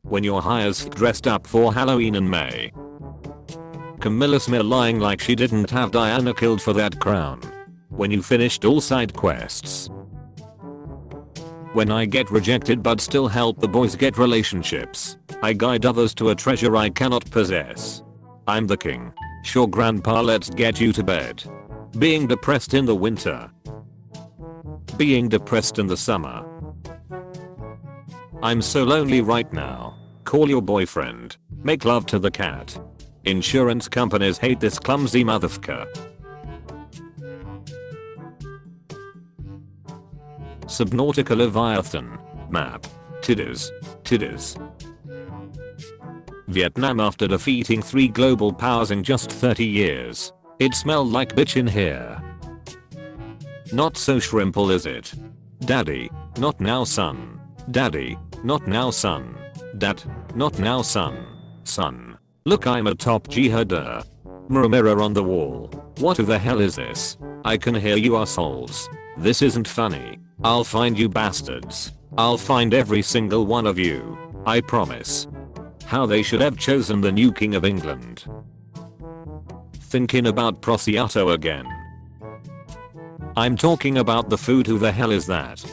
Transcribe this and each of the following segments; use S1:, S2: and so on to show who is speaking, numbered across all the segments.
S1: When your hires dressed up for Halloween in May. Camilla Smith lying like she didn't have Diana killed for that crown. When you finished all side quests. When I get rejected but still help the boys get relationships. I guide others to a treasure I cannot possess. I'm the king. Sure grandpa, let's get you to bed. Being depressed in the winter. Being depressed in the summer. I'm so lonely right now. Call your boyfriend. Make love to the cat. Insurance companies hate this clumsy motherfucker. Subnautica Leviathan. Map. Titties. Titties. Vietnam after defeating 3 global powers in just 30 years. It smelled like bitch in here. Not so shrimple is it? Daddy. Not now son. Daddy. Not now son. Dad. Not now son. Son. Look, I'm a top jihadar. Mirror on the wall. What the hell is this? I can hear you assholes. This isn't funny. I'll find you bastards. I'll find every single one of you. I promise. How they should have chosen the new king of England. Thinking about prosciutto again. I'm talking about the food. Who the hell is that?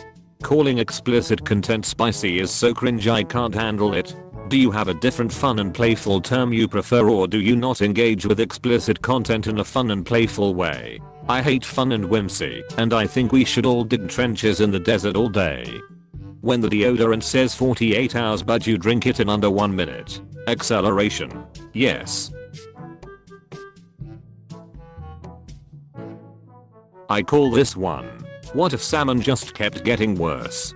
S1: Calling explicit content spicy is so cringe I can't handle it. Do you have a different fun and playful term you prefer, or do you not engage with explicit content in a fun and playful way? I hate fun and whimsy, and I think we should all dig trenches in the desert all day. When the deodorant says 48 hours but you drink it in under 1 minute. Acceleration. Yes. I call this one. What if salmon just kept getting worse?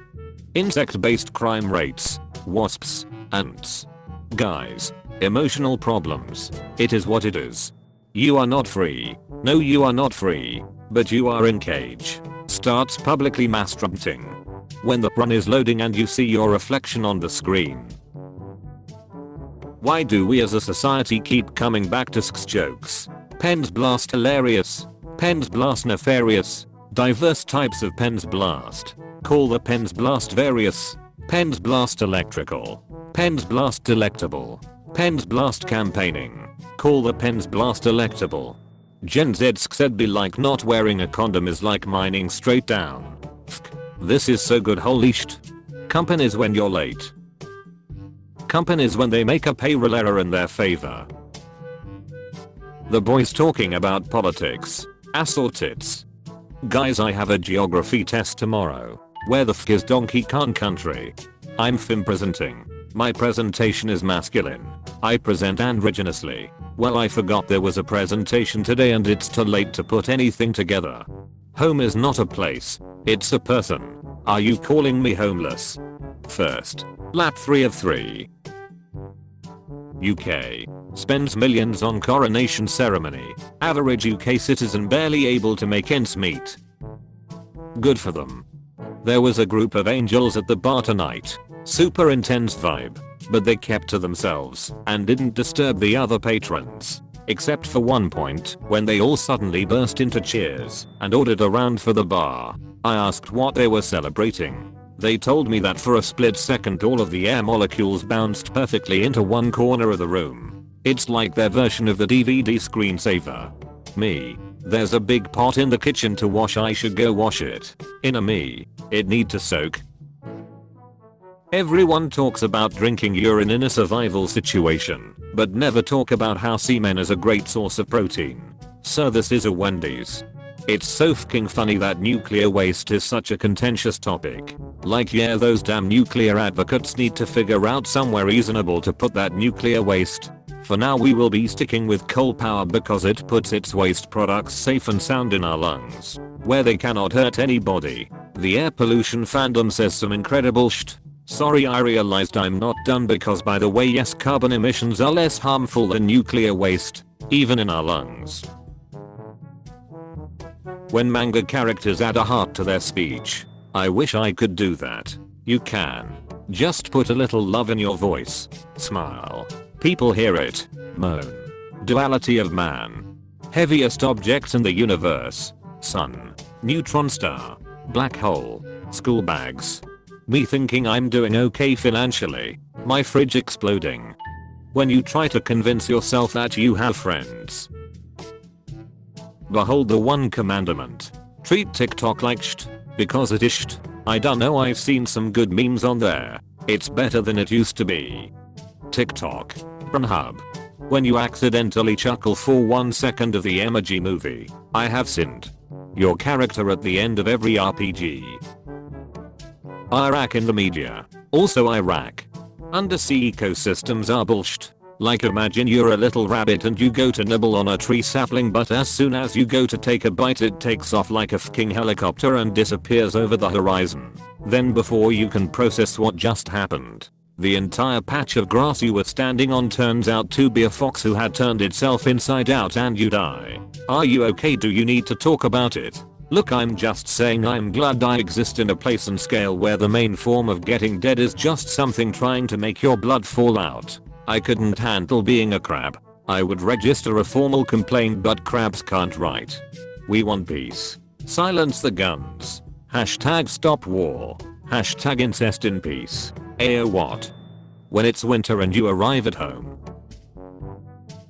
S1: Insect-based crime rates. Wasps. Ants. Guys. Emotional problems. It is what it is. You are not free. No, you are not free. But you are in cage. Starts publicly masturbating. When the run is loading and you see your reflection on the screen. Why do we as a society keep coming back to sex jokes? Pens blast hilarious. Pens blast nefarious. Diverse types of pens blast. Call the pens blast various. Pens blast electrical. Pens blast delectable. Pens blast campaigning. Call the pens blast electable. Gen Z said be like not wearing a condom is like mining straight down. This is so good, holy shit. Companies when you're late. Companies when they make a payroll error in their favor. The boys talking about politics. Ass or tits. Guys, I have a geography test tomorrow. Where the f is Donkey Kong country? I'm film presenting. My presentation is masculine. I present androgynously. Well, I forgot there was a presentation today and it's too late to put anything together. Home is not a place. It's a person. Are you calling me homeless? First. Lap 3 of 3. UK. Spends millions on coronation ceremony. Average UK citizen barely able to make ends meet. Good for them. There was a group of angels at the bar tonight. Super intense vibe. But they kept to themselves and didn't disturb the other patrons. Except for one point when they all suddenly burst into cheers and ordered a round for the bar. I asked what they were celebrating. They told me that for a split second all of the air molecules bounced perfectly into one corner of the room. It's like their version of the DVD screensaver. Me. There's a big pot in the kitchen to wash, I should go wash it. In a me. It need to soak. Everyone talks about drinking urine in a survival situation, but never talk about how semen is a great source of protein. So this is a Wendy's. It's so fucking funny that nuclear waste is such a contentious topic. Like, yeah, those damn nuclear advocates need to figure out somewhere reasonable to put that nuclear waste. For now we will be sticking with coal power because it puts its waste products safe and sound in our lungs, where they cannot hurt anybody. The air pollution fandom says some incredible shit. Sorry, I realized I'm not done because, by the way, yes, carbon emissions are less harmful than nuclear waste, even in our lungs. When manga characters add a heart to their speech. I wish I could do that. You can. Just put a little love in your voice. Smile. People hear it. Moan. Duality of man. Heaviest objects in the universe. Sun. Neutron star. Black hole. School bags. Me thinking I'm doing okay financially. My fridge exploding. When you try to convince yourself that you have friends. Behold the one commandment. Treat TikTok like sht, because it is sht. I don't know, I've seen some good memes on there. It's better than it used to be. TikTok. Pornhub. When you accidentally chuckle for 1 second of the emoji movie, I have sinned. Your character at the end of every RPG. Iraq in the media. Also Iraq. Undersea ecosystems are bullshit. Like imagine you're a little rabbit and you go to nibble on a tree sapling, but as soon as you go to take a bite it takes off like a fucking helicopter and disappears over the horizon. Then before you can process what just happened, the entire patch of grass you were standing on turns out to be a fox who had turned itself inside out and you die. Are you okay? Do you need to talk about it? Look, I'm just saying I'm glad I exist in a place and scale where the main form of getting dead is just something trying to make your blood fall out. I couldn't handle being a crab. I would register a formal complaint, but crabs can't write. We want peace. Silence the guns. Hashtag stop war. Hashtag incest in peace. Ayo what? When it's winter and you arrive at home.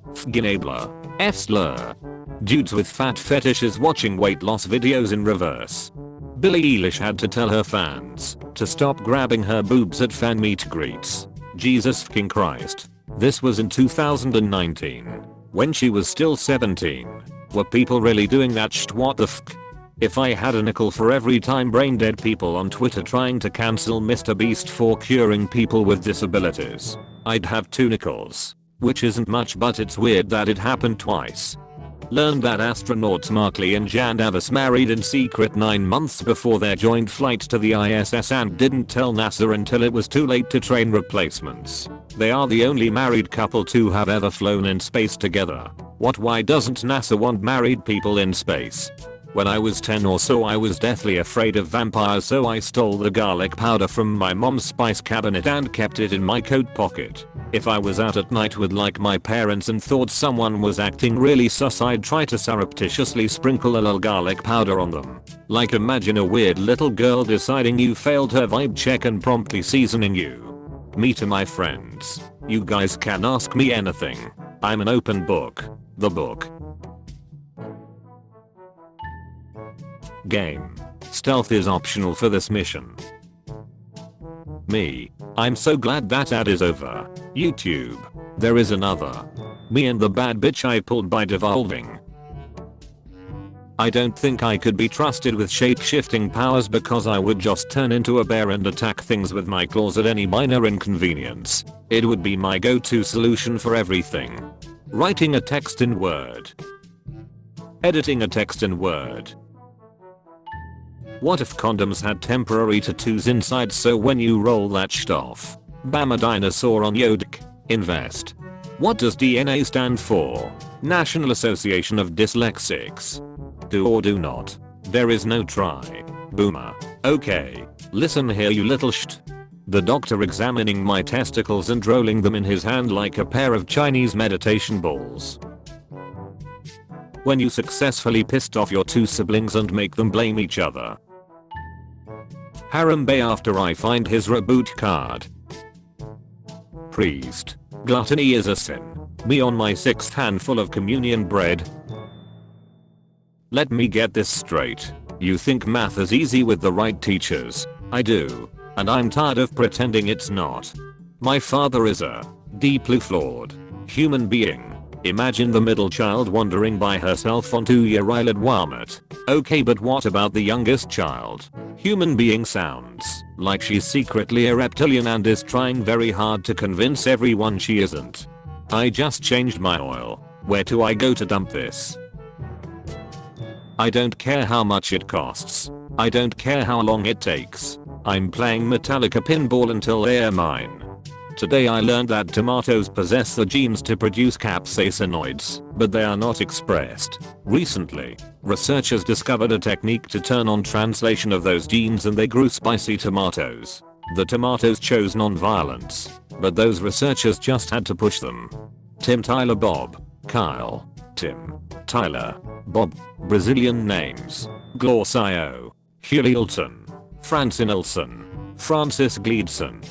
S1: Fginabler. F-slur. Dudes with fat fetishes watching weight loss videos in reverse. Billie Eilish had to tell her fans to stop grabbing her boobs at fan meet greets. Jesus fucking Christ. This was in 2019. When she was still 17. Were people really doing that shit? What the fuck? If I had a nickel for every time brain dead people on Twitter trying to cancel Mr. Beast for curing people with disabilities, I'd have 2 nickels. Which isn't much, but it's weird that it happened twice. Learned that astronauts Markley and Jan Davis married in secret 9 months before their joint flight to the ISS and didn't tell NASA until it was too late to train replacements. They are the only married couple to have ever flown in space together. What? Why doesn't NASA want married people in space? When I was 10 or so I was deathly afraid of vampires, so I stole the garlic powder from my mom's spice cabinet and kept it in my coat pocket. If I was out at night with like my parents and thought someone was acting really sus, I'd try to surreptitiously sprinkle a little garlic powder on them. Like imagine a weird little girl deciding you failed her vibe check and promptly seasoning you. Me to my friends. You guys can ask me anything. I'm an open book. The book. Game. Stealth is optional for this mission. Me. I'm so glad that ad is over. YouTube. There is another. Me and the bad bitch I pulled by devolving. I don't think I could be trusted with shape-shifting powers because I would just turn into a bear and attack things with my claws at any minor inconvenience. It would be my go-to solution for everything. Writing a text in Word. Editing a text in Word. What if condoms had temporary tattoos inside, so when you roll that shit off, bam, a dinosaur on your dick? Invest. What does DNA stand for? National Association of Dyslexics. Do or do not. There is no try. Boomer. Okay. Listen here, you little shit. The doctor examining my testicles and rolling them in his hand like a pair of Chinese meditation balls. When you successfully pissed off your 2 siblings and make them blame each other. Harambe after I find his reboot card. Priest. Gluttony is a sin. Me on my 6th handful of communion bread. Let me get this straight. You think math is easy with the right teachers? I do. And I'm tired of pretending it's not. My father is a deeply flawed human being. Imagine the middle child wandering by herself on 2-year-old Walmart. Okay, but what about the youngest child? Human being sounds like she's secretly a reptilian and is trying very hard to convince everyone she isn't. I just changed my oil. Where do I go to dump this? I don't care how much it costs. I don't care how long it takes. I'm playing Metallica pinball until they're mine. Today I learned that tomatoes possess the genes to produce capsaicinoids, but they are not expressed. Recently, researchers discovered a technique to turn on translation of those genes and they grew spicy tomatoes. The tomatoes chose non-violence, but those researchers just had to push them. Tim, Tyler, Bob, Kyle, Tim, Tyler, Bob, Brazilian names, Glossio, Hulilton, Francis Gleedson.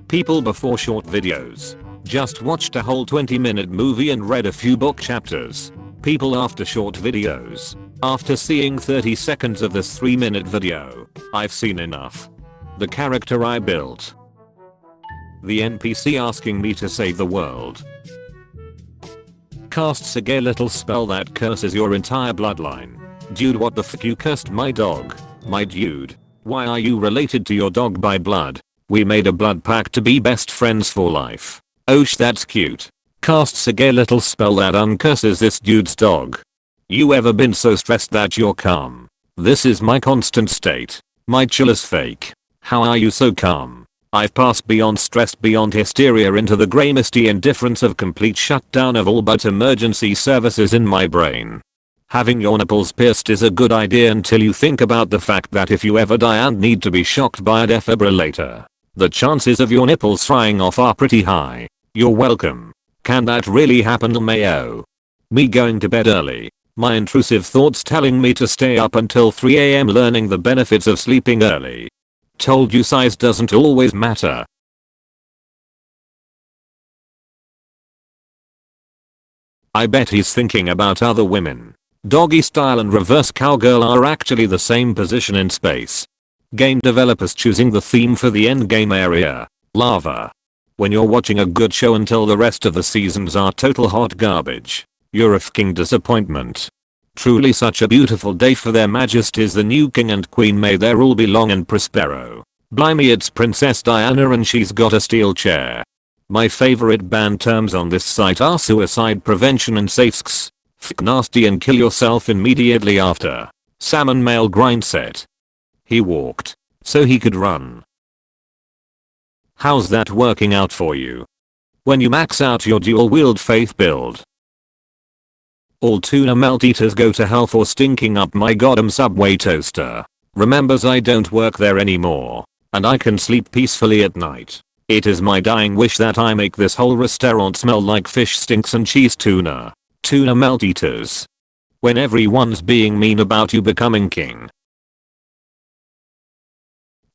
S1: People before short videos. Just watched a whole 20-minute movie and read a few book chapters. People after short videos. After seeing 30 seconds of this 3-minute video, I've seen enough. The character I built. The NPC asking me to save the world. Casts a gay little spell that curses your entire bloodline. Dude, what the fuck, you cursed my dog? My dude. Why are you related to your dog by blood? We made a blood pact to be best friends for life. Oh that's cute. Casts a gay little spell that uncurses this dude's dog. You ever been so stressed that you're calm? This is my constant state. My chill is fake. How are you so calm? I've passed beyond stress, beyond hysteria, into the grey misty indifference of complete shutdown of all but emergency services in my brain. Having your nipples pierced is a good idea until you think about the fact that if you ever die and need to be shocked by a defibrillator, the chances of your nipples frying off are pretty high. You're welcome. Can that really happen, LMAO? Me going to bed early. My intrusive thoughts telling me to stay up until 3 AM learning the benefits of sleeping early. Told you size doesn't always matter. I bet he's thinking about other women. Doggy style and reverse cowgirl are actually the same position in space. Game developers choosing the theme for the endgame area. Lava. When you're watching a good show until the rest of the seasons are total hot garbage, you're a fucking disappointment. Truly such a beautiful day for their majesties the new king and queen, may their rule be long and prospero. Blimey, it's Princess Diana and she's got a steel chair. My favorite banned terms on this site are suicide prevention and safes. Fuck nasty and kill yourself immediately after. Salmon male grind set. He walked so he could run. How's that working out for you? When you max out your dual wield faith build. All tuna melt eaters go to hell for stinking up my goddamn Subway toaster. Remembers I don't work there anymore. And I can sleep peacefully at night. It is my dying wish that I make this whole restaurant smell like fish stinks and cheese tuna. Tuna melt eaters. When everyone's being mean about you becoming king.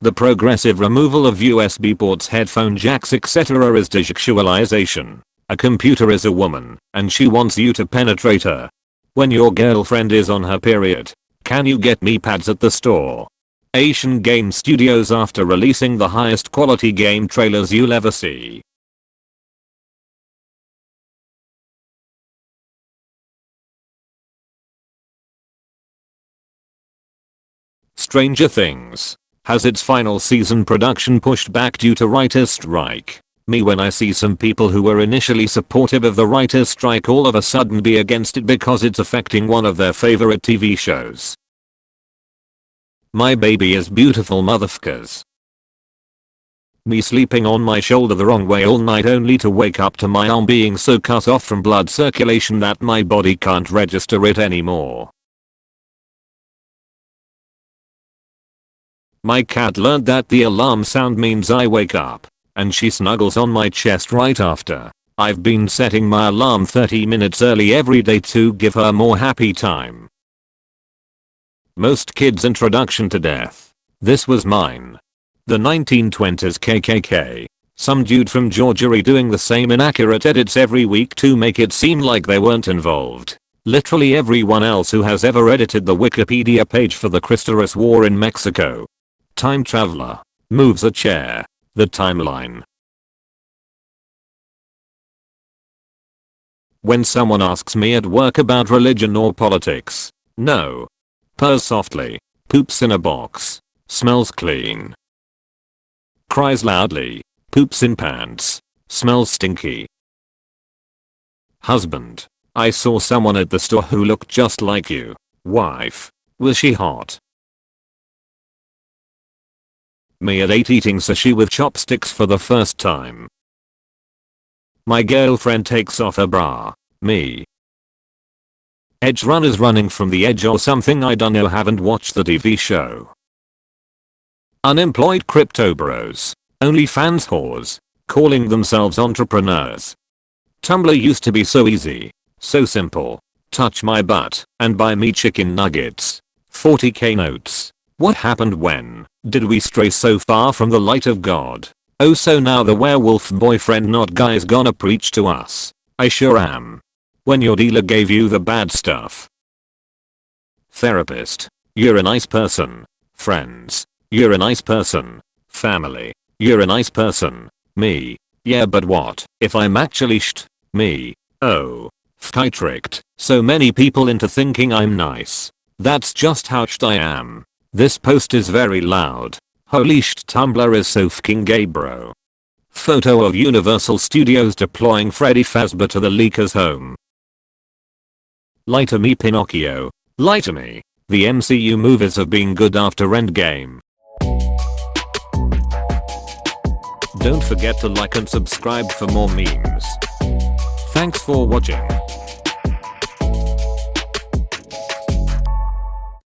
S1: The progressive removal of USB ports, headphone jacks, etc. is desexualization. A computer is a woman, and she wants you to penetrate her. When your girlfriend is on her period, can you get me pads at the store? Asian game studios after releasing the highest quality game trailers you'll ever see. Stranger Things has its final season production pushed back due to writers' strike. Me when I see some people who were initially supportive of the writers' strike all of a sudden be against it because it's affecting one of their favorite TV shows. My baby is beautiful, motherfuckers. Me sleeping on my shoulder the wrong way all night only to wake up to my arm being so cut off from blood circulation that my body can't register it anymore. My cat learned that the alarm sound means I wake up, and she snuggles on my chest right after. I've been setting my alarm 30 minutes early every day to give her more happy time. Most kids' introduction to death. This was mine. The 1920s KKK. Some dude from Georgia redoing the same inaccurate edits every week to make it seem like they weren't involved. Literally everyone else who has ever edited the Wikipedia page for the Cristeros War in Mexico. Time traveler. Moves a chair. The timeline. When someone asks me at work about religion or politics. No. Purrs softly. Poops in a box. Smells clean. Cries loudly. Poops in pants. Smells stinky. Husband. I saw someone at the store who looked just like you. Wife. Was she hot? Me at 8 eating sushi with chopsticks for the first time. My girlfriend takes off her bra. Me. Edge runners running from the edge or something, I don't know, haven't watched the TV show. Unemployed crypto bros. OnlyFans whores. Calling themselves entrepreneurs. Tumblr used to be so easy. So simple. Touch my butt and buy me chicken nuggets. 40k notes. What happened when? Did we stray so far from the light of God? Oh, so now the werewolf boyfriend not guy is gonna preach to us. I sure am. When your dealer gave you the bad stuff. Therapist. You're a nice person. Friends. You're a nice person. Family. You're a nice person. Me. Yeah, but what if I'm actually me? Oh. I tricked so many people into thinking I'm nice. That's just how I am. This post is very loud. Holy Tumblr is so fucking gay, bro. Photo of Universal Studios deploying Freddy Fazbear to the leaker's home. Lie to me, Pinocchio. Lie to me. The MCU movies have been good after Endgame. Don't forget to like and subscribe for more memes. Thanks for watching.